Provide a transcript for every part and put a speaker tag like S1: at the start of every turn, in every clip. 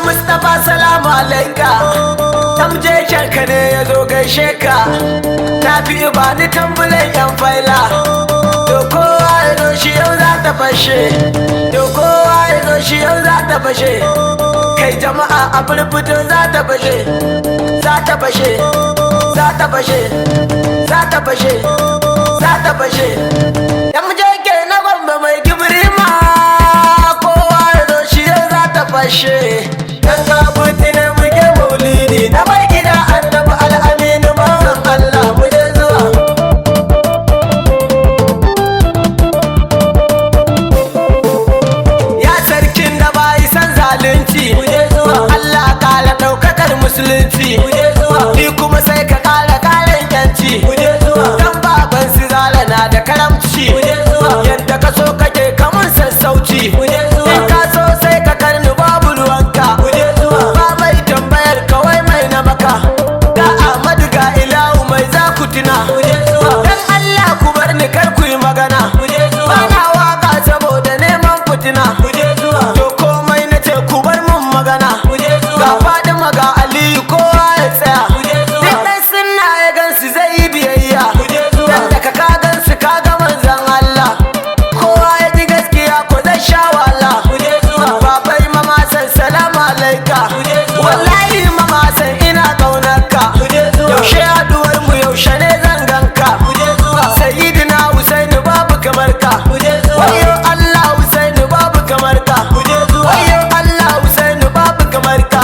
S1: Mustapha salamu alaika. Tamje shanka ne ya zo gaishe ka. Tafi ba ni tambulan yan faila. To kowa ya zo shi yau za ta fashe. To kowa ya zo shi yau za ta fashe. Kai jama'a a burbuto za ta fashe. Za ta fashe. Za ta fashe. Za ta fashe. Za ta fashe. Tamje ke na Gombe mai Gibrima. Kowa ya zo shi yau za ta fashe. Dan gabuti ne muke maulidi. Na mai gida annabi al'aminu manzon Allah mu je zuwa. Ya sarkin da bai san zalunci. Mu je zuwa. Allah kala daukakar musulunci. Mu je zuwa. Ni kuma sai ka kala kalan yanci. Mu je zuwa. Dan baban su zalana da karamci. Mu je zuwa. Yadda ka so kake kamun sassauci. Mu je zuwa. In ka so sai ka karni babu ruwanka. Mu je zuwa. Ba mai tambayar kawai mai na maka. Ga Ahmadu ga Ilahu mai za ku tuna. Mu je zuwa. Dan Allah ku bar ni kar ku yi magana. Mu je zuwa. Bana waka saboda neman fitina. Mu je zuwa. To komai na ce ku bar mun magana. Mu je zuwa. Ga Fadima ga Aliyu kowa ya tsaya. Mu je zuwa. Duk dan sunna ya gansu zai yi biyayya. Mu je zuwa. Dan da ka gansu ka ga manzon Allah. Kowa ya ji gaskiya ko zai sha wahala. Mu je zuwa. Babai mama san salamu alaika. Mu je zuwa. Wallahi mama san ina kaunarka. Mu je zuwa. Yaushe haduwar mu yaushe ne zan ganka. Mu je zuwa. Sayyidina Husainu babu kamar ka. Mu je zuwa. Wayo Allah Husainu babu kamar ka. Mu je zuwa. Wayo Allah Husainu babu kamar ka.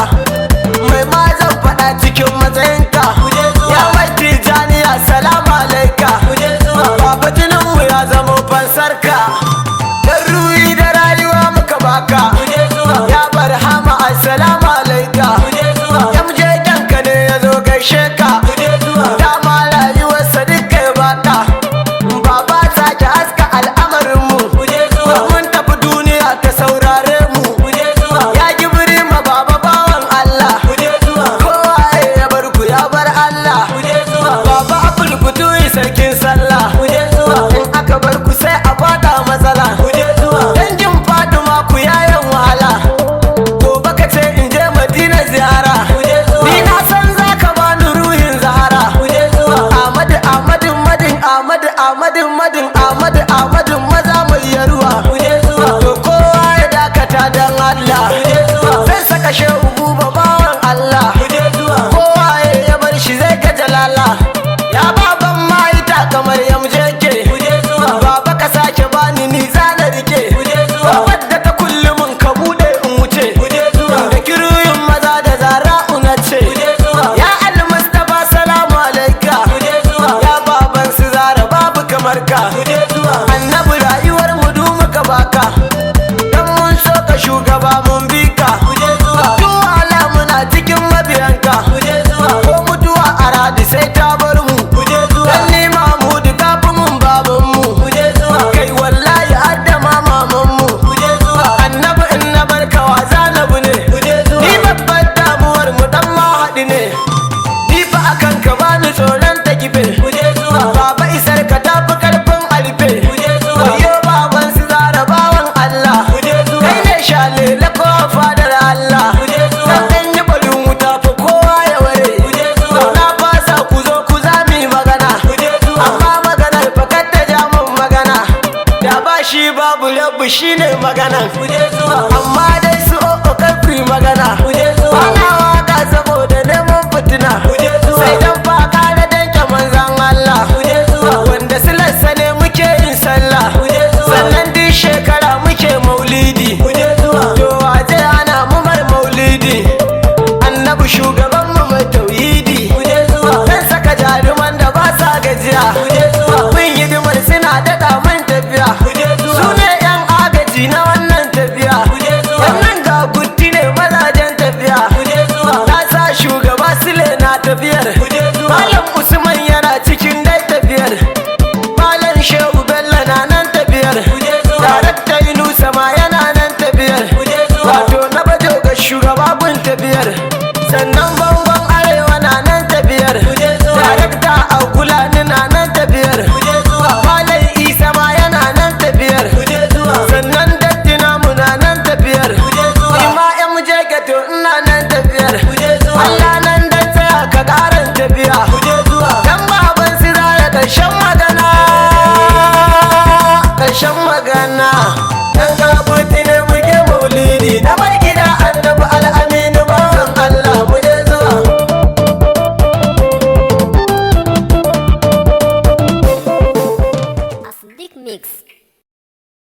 S1: Mai ma zan faɗa cikin matsayinka. Mu je zuwa. Ya mai tijaniya salamu alaika. Mu je zuwa. Baba jinin mu ya zama fansarka. Dan ruhi da rayuwa muka baka. Mu je zuwa. Ya barhama assalamu alaika. Mu je zuwa. Yamje kanka ne ya zo gaishe ka. Mu je zuwa. Dama rayuwarsa duka ya baka. Baba sake haska al'amarin mu. Mu je zuwa. Mun tafi duniya ta saurare mu. Mu je zuwa. Ya Gibrima baba bawan Allah. Mu je zuwa. Kowa ya bar ku ya bar Allah. Mu je zuwa. Baba Abdul Kutuyi sarkin sallah. Mu je zuwa. In aka bar ku sai a fada matsala. Mu je zuwa. Dangin Fatima ku yayan wahala. Gobe ka ce in je Madina ziyara. Mu je zuwa. Ni na san zaka bani ruhin Zahara. Mu je zuwa. Ahmadu Ahmadin madin Ahmadu Ahmadin madin Ahmadu Ahmadin maza mai yaruwa. Mu je zuwa. To kowa ya dakata dan Allah. Mu je zuwa. Zai saka shehu buba bawan Allah. Mu je zuwa. Kowa ya bar shi zai ga jalala. Ya baban maita kamar yamje ke. Mu je zuwa. Baba ka sake bani ni zana rike. Mu je zuwa. Wadda ta kullumin ka bude in wuce. Mu je zuwa. Da kiruyin maza da zara'u na ce. Mu je zuwa. Ya Al-Mustapha salamu alaika. Mu je zuwa. Ya baban su zara babu kamar ka. Mu je zuwa. Annabi rayuwar mu du muka baka. Dan mun so ka shugaba mun bi ka. Mu je zuwa. Duwala muna cikin mabiyanka. Mu je zuwa. Ko mutuwa a radi sai ta bar mu. Mu je zuwa. Dan ni Mahmudu kafin mun baban mu. Mu je zuwa. Kai wallahi hadda ma maman mu. Mu je zuwa. Annabi in na barka wa zanabu ne. Mu je zuwa. Ni babbar damuwar mu dan ma haɗi ne. Ni fa akan ka bani tsoron ta kife. Mu je zuwa. Baba isar ka tafi karfin alfe. Mu je zuwa. Wayo baban su zara bawan Allah. Mu je zuwa. Kai ne shalele ko fadar Allah. Mu je zuwa. Dan yi balin wuta fa kowa ya ware. Mu je zuwa. Na fasa ku zo ku zami magana. Mu je zuwa. Amma maganar fa kar ta ja mun magana. Da ba shi babu rabu shine magana.